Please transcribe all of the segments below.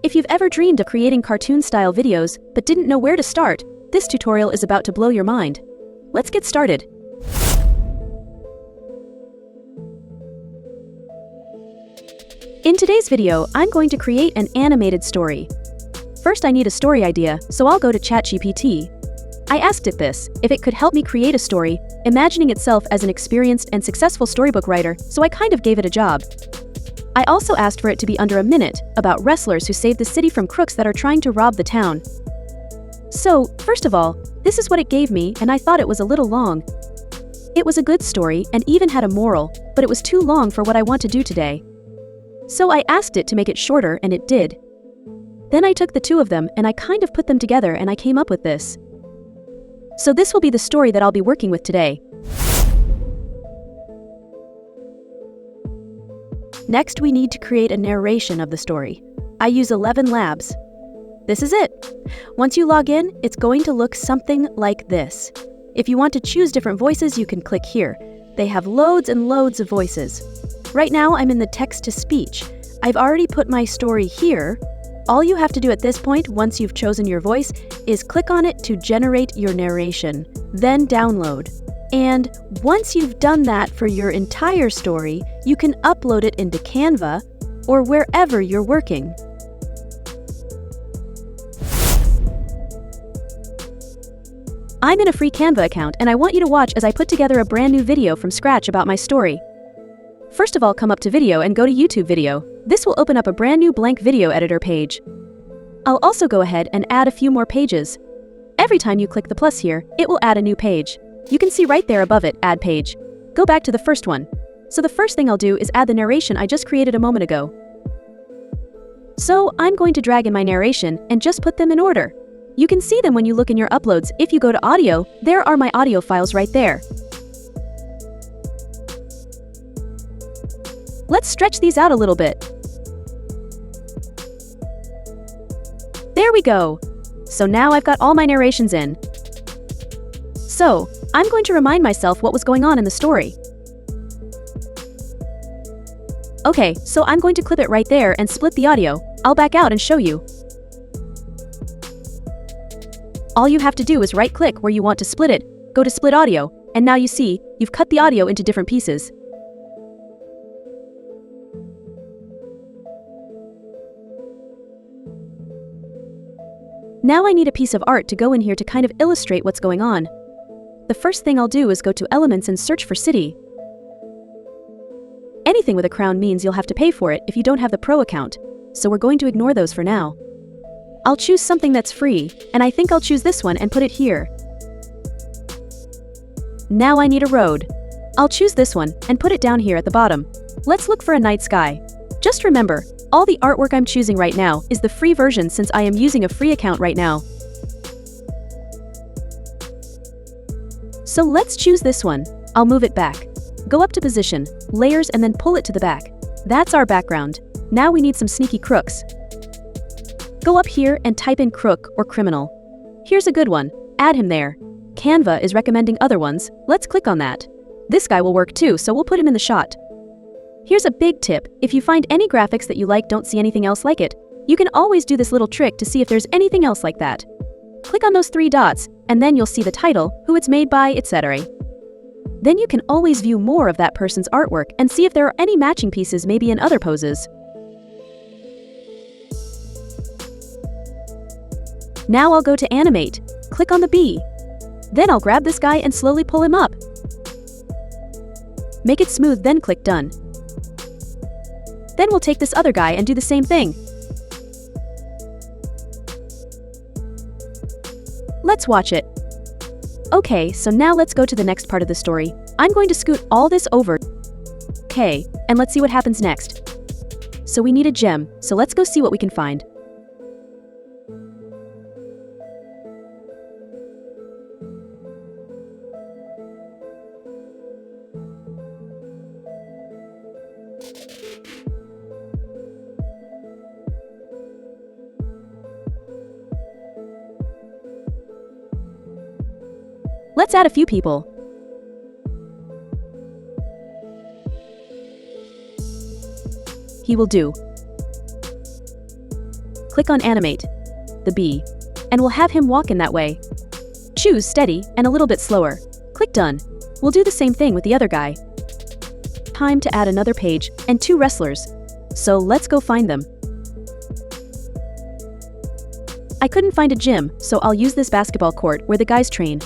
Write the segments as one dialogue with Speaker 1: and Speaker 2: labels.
Speaker 1: If you've ever dreamed of creating cartoon-style videos but didn't know where to start, this tutorial is about to blow your mind. Let's get started. In today's video, I'm going to create an animated story. First, I need a story idea, so I'll go to ChatGPT. I asked it this, if it could help me create a story, imagining itself as an experienced and successful storybook writer, so I kind of gave it a job. I also asked for it to be under a minute, about wrestlers who save the city from crooks that are trying to rob the town. So, first of all, this is what it gave me, and I thought it was a little long. It was a good story and even had a moral, but it was too long for what I want to do today. So I asked it to make it shorter, and it did. Then I took the two of them and I kind of put them together and I came up with this. So this will be the story that I'll be working with today. Next, we need to create a narration of the story. I use 11 labs. This is it. Once you log in, it's going to look something like this. If you want to choose different voices, you can click here. They have loads and loads of voices. Right now, I'm in the text-to-speech. I've already put my story here. All you have to do at this point, once you've chosen your voice, is click on it to generate your narration, then download. And once you've done that for your entire story, you can upload it into Canva or wherever you're working. I'm in a free Canva account and I want you to watch as I put together a brand new video from scratch about my story. First of all, come up to Video and go to YouTube Video. This will open up a brand new blank video editor page. I'll also go ahead and add a few more pages. Every time you click the plus here, it will add a new page. You can see right there above it, Add Page. Go back to the first one. So the first thing I'll do is add the narration I just created a moment ago. So I'm going to drag in my narration and just put them in order. You can see them when you look in your uploads. If you go to Audio, there are my audio files right there. Let's stretch these out a little bit. There we go. So now I've got all my narrations in. So, I'm going to remind myself what was going on in the story. Okay, so I'm going to clip it right there and split the audio. I'll back out and show you. All you have to do is right-click where you want to split it, go to Split Audio, and now you see, you've cut the audio into different pieces. Now I need a piece of art to go in here to kind of illustrate what's going on. The first thing I'll do is go to Elements and search for City. Anything with a crown means you'll have to pay for it if you don't have the Pro account, so we're going to ignore those for now. I'll choose something that's free, and I think I'll choose this one and put it here. Now I need a road. I'll choose this one and put it down here at the bottom. Let's look for a night sky. Just remember, all the artwork I'm choosing right now is the free version since I am using a free account right now. So let's choose this one. I'll move it back. Go up to Position, Layers, and then pull it to the back. That's our background. Now we need some sneaky crooks. Go up here and type in crook or criminal. Here's a good one. Add him there. Canva is recommending other ones. Let's click on that. This guy will work too, so we'll put him in the shot. Here's a big tip. If you find any graphics that you like, don't see anything else like it, you can always do this little trick to see if there's anything else like that. Click on those three dots, and then you'll see the title, who it's made by, etc. Then you can always view more of that person's artwork and see if there are any matching pieces maybe in other poses. Now I'll go to Animate. Click on the B. Then I'll grab this guy and slowly pull him up. Make it smooth, then click Done. Then we'll take this other guy and do the same thing. Let's watch it. Okay, so now let's go to the next part of the story. I'm going to scoot all this over. Okay, and let's see what happens next. So we need a gem, so let's go see what we can find. Let's add a few people. He will do. click on Animate the bee, and we'll have him walk in that way. Choose Steady and a little bit slower. Click Done. We'll do the same thing with the other guy. Time to add another page and 2 wrestlers. So let's go find them. I couldn't find a gym, so I'll use this basketball court where the guys train.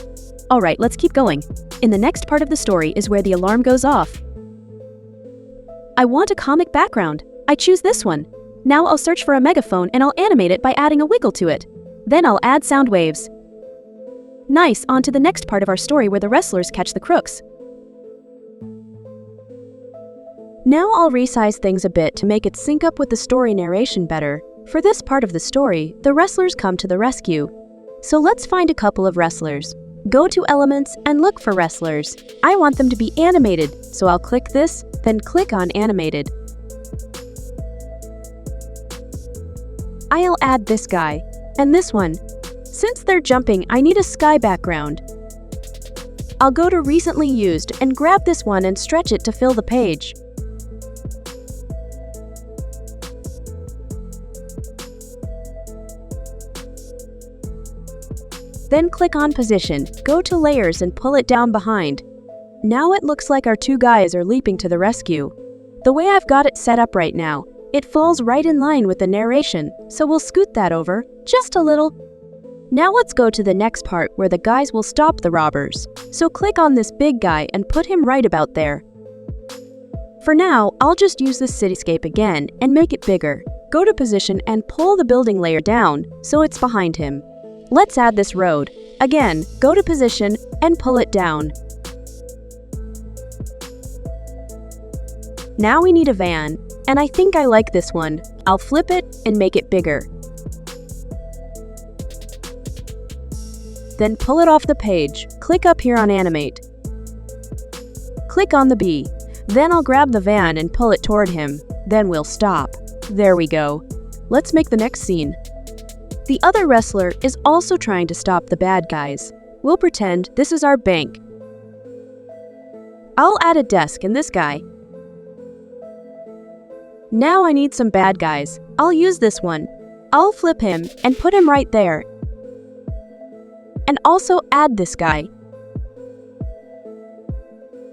Speaker 1: Alright, let's keep going. In the next part of the story is where the alarm goes off. I want a comic background. I choose this one. Now I'll search for a megaphone and I'll animate it by adding a wiggle to it. Then I'll add sound waves. Nice, on to the next part of our story where the wrestlers catch the crooks. Now I'll resize things a bit to make it sync up with the story narration better. For this part of the story, the wrestlers come to the rescue. So let's find a couple of wrestlers. Go to Elements and look for wrestlers. I want them to be animated, so I'll click this, then click on Animated. I'll add this guy, and this one. Since they're jumping, I need a sky background. I'll go to Recently Used and grab this one and stretch it to fill the page. Then click on Position, go to Layers and pull it down behind. Now it looks like our 2 guys are leaping to the rescue. The way I've got it set up right now, it falls right in line with the narration, so we'll scoot that over, just a little. Now let's go to the next part where the guys will stop the robbers. So click on this big guy and put him right about there. For now, I'll just use this cityscape again and make it bigger. Go to Position and pull the building layer down so it's behind him. Let's add this road. Again, go to Position and pull it down. Now we need a van, and I think I like this one. I'll flip it and make it bigger. Then pull it off the page. Click up here on Animate. Click on the bee. Then I'll grab the van and pull it toward him. Then we'll stop. There we go. Let's make the next scene. The other wrestler is also trying to stop the bad guys. We'll pretend this is our bank. I'll add a desk in this guy. Now I need some bad guys. I'll use this one. I'll flip him and put him right there. And also add this guy.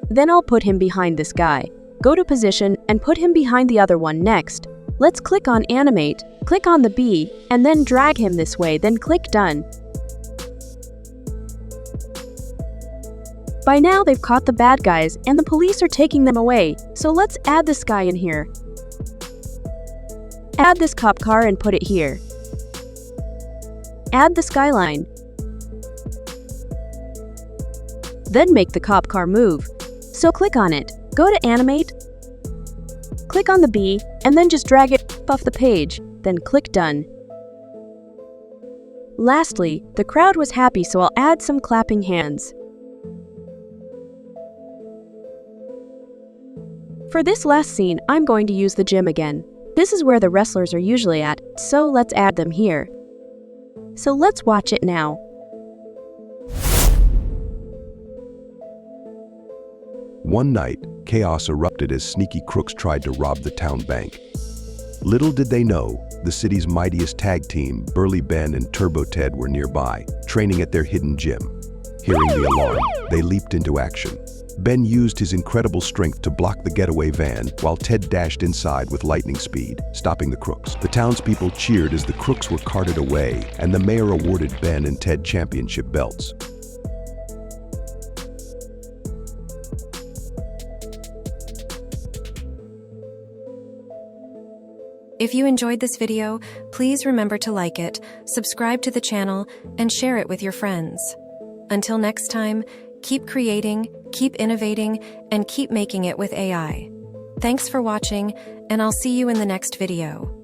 Speaker 1: Then I'll put him behind this guy. Go to Position and put him behind the other one next. Let's click on Animate, click on the bee, and then drag him this way, then click Done. By now they've caught the bad guys and the police are taking them away, so let's add this guy in here. Add this cop car and put it here. Add the skyline. Then make the cop car move. So click on it, go to Animate, click on the bee, and then just drag it off the page, then click Done. Lastly, the crowd was happy, so I'll add some clapping hands. For this last scene, I'm going to use the gym again. This is where the wrestlers are usually at, so let's add them here. So let's watch it now.
Speaker 2: One night, chaos erupted as sneaky crooks tried to rob the town bank. Little did they know, the city's mightiest tag team, Burly Ben and Turbo Ted, were nearby, training at their hidden gym. Hearing the alarm, they leaped into action. Ben used his incredible strength to block the getaway van, while Ted dashed inside with lightning speed, stopping the crooks. The townspeople cheered as the crooks were carted away, and the mayor awarded Ben and Ted championship belts.
Speaker 3: If you enjoyed this video, please remember to like it, subscribe to the channel, and share it with your friends. Until next time, keep creating, keep innovating, and keep making it with AI. Thanks for watching, and I'll see you in the next video.